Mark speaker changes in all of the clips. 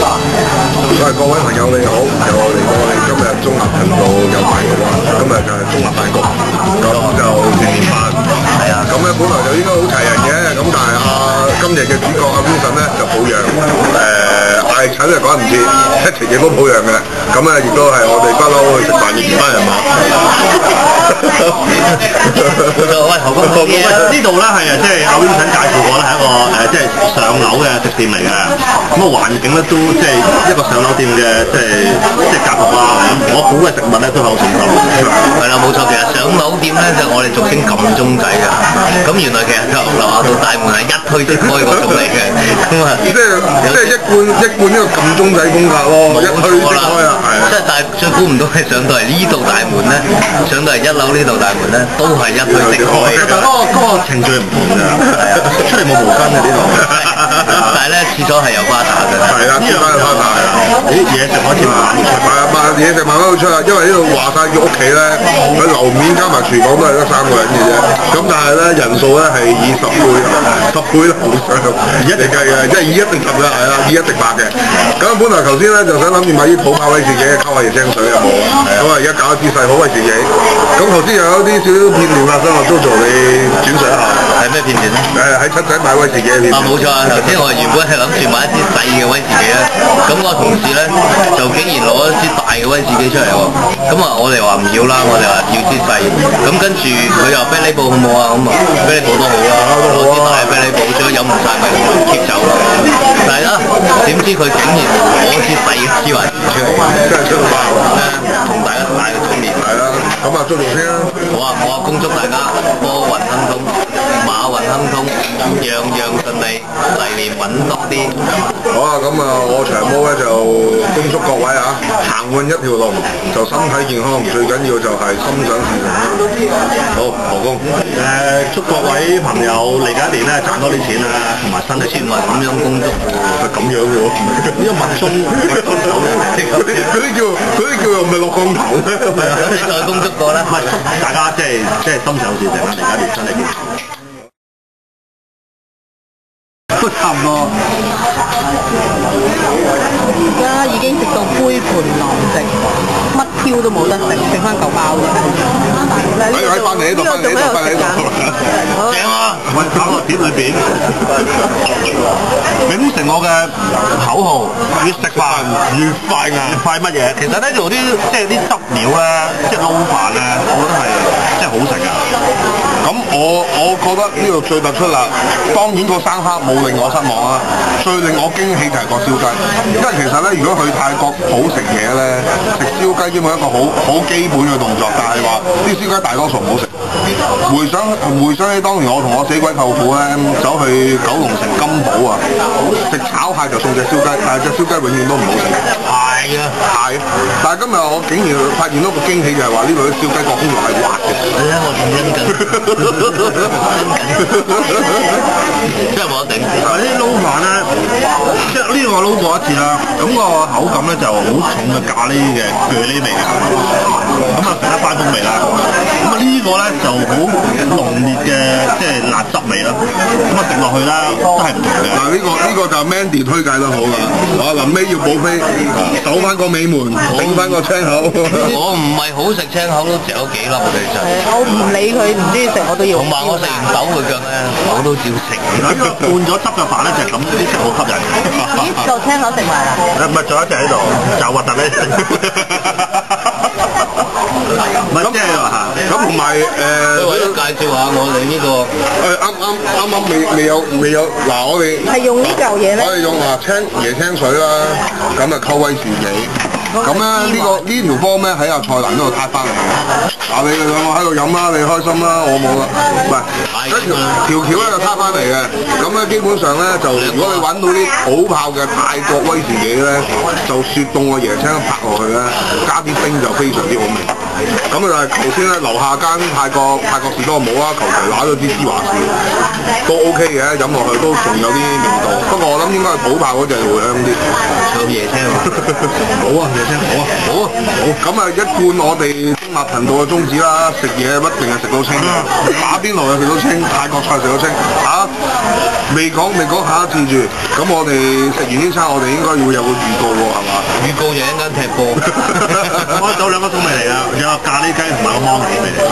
Speaker 1: 喂，各位朋友你好，又嚟到我哋今日綜合頻道有飯局啦。今日就係綜合飯局，咁就團年飯。係啊。咁咧本來就應該好齊人嘅，咁但係今日嘅主角Vincent咧就抱恙，嗌診就趕唔切，一直亦都抱恙嘅。咁咧亦都係我哋不嬲去食飯嘅班人馬。
Speaker 2: 喂，何公呢度咧係即係阿 Vincent 介紹過咧係一個即係上樓嘅食店嚟嘅。咁啊環境咧都即係一個上樓店嘅即係格局啦。我估嘅食物咧都係好成功。
Speaker 3: 係啦，冇錯，其實上樓店咧就我哋俗稱撳鐘仔嘅。咁原來其實由樓下到大門係一推即開嗰種嚟嘅。咁啊，即
Speaker 1: 係一貫呢個撳鐘仔風格咯，一推即開啊。
Speaker 3: 即係但係最估唔到係上到嚟呢度大門咧，上到嚟1樓呢度大門咧，都係一推即開嘅。
Speaker 2: 嗰個程序唔同㗎，係啊，出嚟冇毛巾嘅呢度。
Speaker 3: 但係咧廁所係有花灑嘅。
Speaker 1: 係啦，廁所有花灑。
Speaker 2: 啲嘢食開始慢慢
Speaker 1: 嘢食慢慢會出啦，因為呢度話晒叫屋企咧，佢樓面加埋廚房都係得3個人嘅啫。咁但係咧人數咧係以10倍樓上嚟計嘅，即係以1定10嘅，係啦，以1定8嘅。咁本來頭先咧就想諗住買啲土炮威士忌溝下椰青水有冇？咁啊而家搞個姿勢好威士忌。咁頭先又有啲少少片段發生，我都做你轉述一下。
Speaker 3: 係咩片段咧？
Speaker 1: 喺七仔買威士忌嘅片段。
Speaker 3: 冇錯啊！頭先我原本係諗住買一支細嘅威士忌啦，咁我同事咧就竟然攞一支大嘅威士忌出嚟喎。咁啊，我哋話唔要啦，我哋話要支細。咁跟住佢又啤梨布好唔好啊？咁啊，啤梨布都好啦，攞支大啤梨布，最多飲唔晒咪keep走咯。但係啊，點知佢竟然攞支細嘅支威士忌出嚟，
Speaker 1: 真係出到爆啦！
Speaker 3: 同大家拜個早年。
Speaker 1: 係啦，咁啊，祝先啦。
Speaker 3: 好啊，我恭祝大家波運亨通，馬運亨通，樣樣順利，嚟年揾多啲。
Speaker 1: 好啊，咁啊，我長毛咧就恭祝各位啊，行運一條龍，就身體健康，最緊要就係心想事成啦。好，何公。
Speaker 2: 祝各位朋友嚟緊一年咧賺多啲錢啦，同埋身體健康。
Speaker 3: 咁樣恭祝
Speaker 1: 係咁樣嘅喎，
Speaker 2: 呢個密宗
Speaker 1: 嗰啲叫又唔係落降頭咩？
Speaker 3: 你再恭祝過啦。
Speaker 2: 唔係祝大家即係心想事成啦，嚟緊一年身體健康。
Speaker 3: 都差唔多。
Speaker 4: 而家已經食到杯盤狼藉，乜 Q 都冇得食，剩翻嚿包啫。
Speaker 1: 翻嚟呢度，翻嚟呢度。
Speaker 3: 正啊！
Speaker 2: 喂，搞個碟裏邊，秉承我嘅口號，越食飯越快硬，越快乜嘢？其實呢度啲即係啲汁料咧，即係撈飯咧，我覺得係即係好食㗎。
Speaker 1: 咁我覺得呢度最突出啦，當然個生蝦冇令我失望啦，最令我驚喜就係個燒雞，因為其實咧，如果去泰國好食嘢咧，食燒雞基本一個好基本嘅動作，但係話啲燒雞大多數唔好食。回想起當年我同我死鬼舅父咧走去九龍城金寶啊，食炒蟹就送隻燒雞，但係隻燒雞永遠都唔好食。係啊，但係今日我竟然發現到個驚喜就係話呢度啲燒雞個胸肉係滑嘅。
Speaker 3: 係啊，我仲欣緊，真係冇得頂。
Speaker 2: 嗱啲撈飯咧，即係呢個我撈過一次啦，咁個口感咧就好重嘅咖喱嘅咖喱味嘅，咁啊食得翻風味啦。咁啊呢個咧就好濃烈嘅即係辣汁味啦。咁啊食落去啦都係唔同嘅。
Speaker 1: 嗱呢個就 Mandy 推介得好啦，臨尾要補飛，守翻個尾門，頂翻個青口。
Speaker 3: 我唔係好食青口都嚼咗幾粒其實。
Speaker 4: 我唔理佢唔中意食，我都要。
Speaker 3: 同埋我食完手佢腳咧，我都照食。
Speaker 2: 呢個拌咗汁嘅飯咧就係咁，啲食好吸引。
Speaker 4: 咦，嚿青口食埋啦？
Speaker 2: 唔係仲有一隻喺度，就核突咧。唔係即係話
Speaker 1: 咁同埋
Speaker 3: 我都介紹下我哋呢個
Speaker 1: 啱未有嗱，我哋
Speaker 4: 係用呢嚿嘢咧？
Speaker 1: 我哋用椰青水啦，咁啊溝威士忌。咁咧呢條波咩喺阿蔡瀾嗰度撻翻嚟嘅，你哋兩個喺度飲啦，你開心啦，我冇啦，唔係條橋咧就撻翻嚟嘅，咁咧基本上咧就如果你揾到啲土炮嘅泰國威士忌咧，就雪凍個椰青拍落去咧，加啲冰就非常之好味。咁啊，頭先咧樓下間泰國士多冇啊，求其揦咗支芝華士都 OK 嘅，飲落去都仲有啲味道。不過我諗應該係土炮嗰隻會香啲。
Speaker 3: 唱椰青喎，
Speaker 2: 好啊，椰青好啊，好啊，好。
Speaker 1: 咁啊，一貫我哋中立頻道嘅宗旨啦，食嘢一定係食到清嘅，打邊爐又食到清，泰國菜食到清嚇。未講下一次住，咁我哋食完呢餐，我哋應該會有個預告喎，係嘛？
Speaker 3: 預告就一陣間踢波。
Speaker 2: 我走兩個餸味嚟啦，有咖喱雞同埋個芒果味嚟。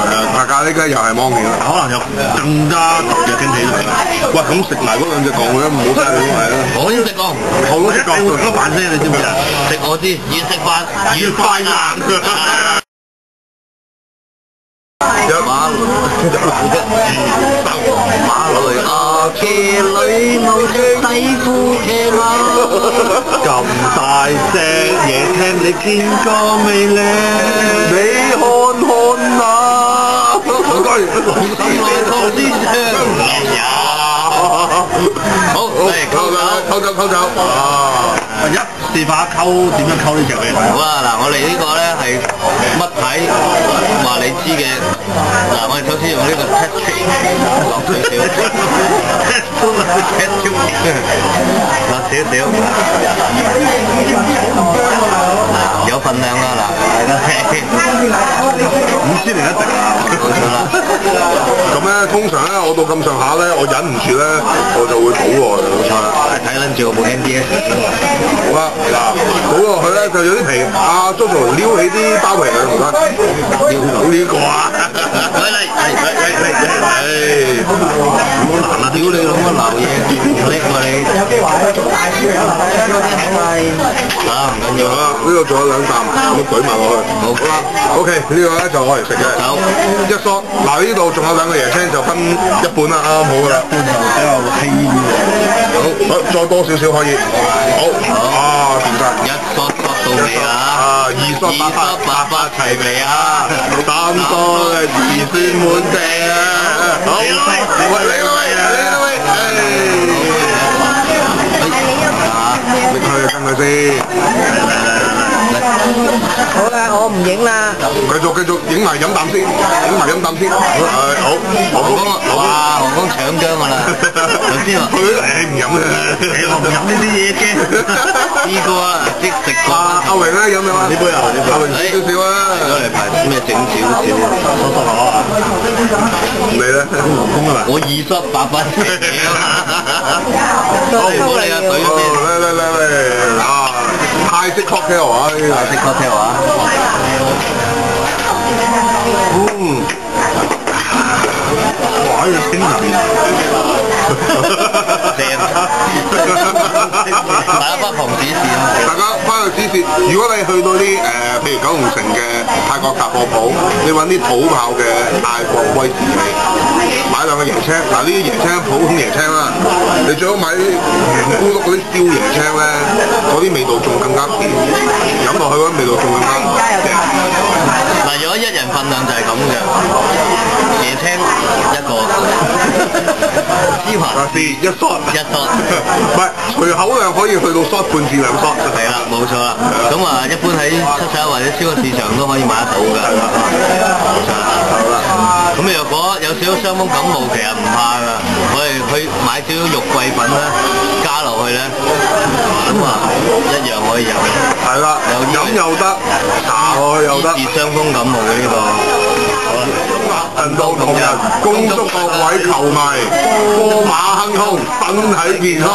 Speaker 1: 咖喱雞又係芒片啦，
Speaker 2: 可能有更加特別嘅驚喜嚟。
Speaker 1: 喂，咁食埋嗰兩隻講嘅，唔好嘥你都係啦。
Speaker 3: 我都識講，
Speaker 1: 我都識講，
Speaker 2: 嗰飯聲你知唔知啊？
Speaker 3: 食我知，越食飯越快硬。馬來亞騎女冇着底褲騎馬，
Speaker 2: 咁大隻嘢聽你見過未咧？
Speaker 1: 你看看啊！唔該，
Speaker 3: 心內托之上呀！好，
Speaker 1: 溝走啊！
Speaker 2: 一試下溝點樣溝呢隻俾你睇。
Speaker 3: 好啦，嗱，我哋呢個咧係乜睇話你知嘅。嗱，我哋首先用呢個 test trick 落少少，test trick 落少少，有份量啦，嗱，係啦
Speaker 2: 5千零一滴啊！
Speaker 3: 冇錯啦。
Speaker 1: 咁咧，通常咧，我到咁上下咧，我忍唔住咧，我就會倒落去。
Speaker 3: 冇錯啦，睇撚住我部 NDS。
Speaker 1: 好啦，嗱，倒落去咧就有啲皮，阿 Jojo 撩起啲包皮佢唔得，撩呢個啊！
Speaker 3: 嚟，
Speaker 2: 好難啊！
Speaker 3: 屌你老母流嘢，叻喎你！啊，唔緊要
Speaker 1: 好啦，呢度仲有2啖，咁懟埋落去。
Speaker 3: 好啦
Speaker 1: ，OK，呢個咧就攞嚟食嘅。
Speaker 3: 走
Speaker 1: 一梳，嗱呢度仲有2個椰青，就分一半啦，啱好噶啦。
Speaker 2: 就比較稀啲
Speaker 1: 好，再多少少可以。好，啊，掂晒。
Speaker 3: 一梳到尾啊！
Speaker 1: 2梳8發齊眉啊！3梳兒孫滿地啊！好，嚟啦喂！你去跟佢先。
Speaker 4: 好啦，我唔影啦。
Speaker 1: 繼續影埋飲啖先，好。
Speaker 3: 哇，黃光搶姜我啦！頭先話
Speaker 1: 佢唔飲啊！
Speaker 2: 我唔飲呢啲嘢嘅。
Speaker 3: 試過啊，即食過。
Speaker 1: 阿榮咧飲唔飲啊？呢杯啊，阿榮少少啊。
Speaker 3: 攞嚟排咩整少少？
Speaker 2: 收啊！
Speaker 1: 你咧？
Speaker 2: 公啊嘛！
Speaker 3: 我2梳8分。
Speaker 4: 好，
Speaker 3: 唔好理啊，隊先。
Speaker 1: 嚟啊！泰式 cocktail 啊！
Speaker 3: 泰式 cocktail 啊！
Speaker 2: 哇！呢個清涼。
Speaker 3: 正。大家不妨指示啊！
Speaker 1: 大家翻去指示，如果你去到啲譬如九龍城嘅泰國雜貨鋪，你揾啲土炮嘅泰國威士忌，買2個椰青。嗱呢啲椰青普通椰青啦，你最好買啲圓咕碌嗰啲燒椰青咧，嗰啲味道仲更加甜，飲落去嗰啲味道仲更加正。
Speaker 3: 嗱，如果1人份量就係咁嘅，椰青1個，芝華士
Speaker 1: 一梳，唔係隨口量可以去到梳半至2梳。
Speaker 3: 係啦，冇錯啦。咁啊，一般喺71或者超級市場都可以買得到㗎。冇錯啦。
Speaker 1: 好啦。
Speaker 3: 咁若果有少少傷風感冒，其實唔怕㗎，我哋去買少少肉桂粉啦，加落去咧，咁啊一樣可以飲。
Speaker 1: 係啦，飲又得，搽落去又得。
Speaker 3: 醫治傷風感冒嘅呢個。好啦。
Speaker 1: 頻道同仁，恭祝各位球迷波馬亨通，身體健康，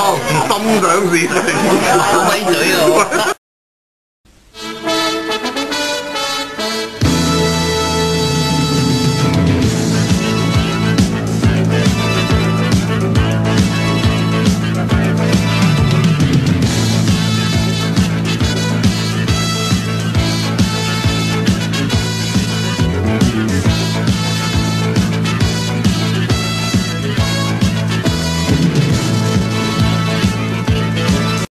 Speaker 1: 心想事成。
Speaker 3: 好咪嘴喎！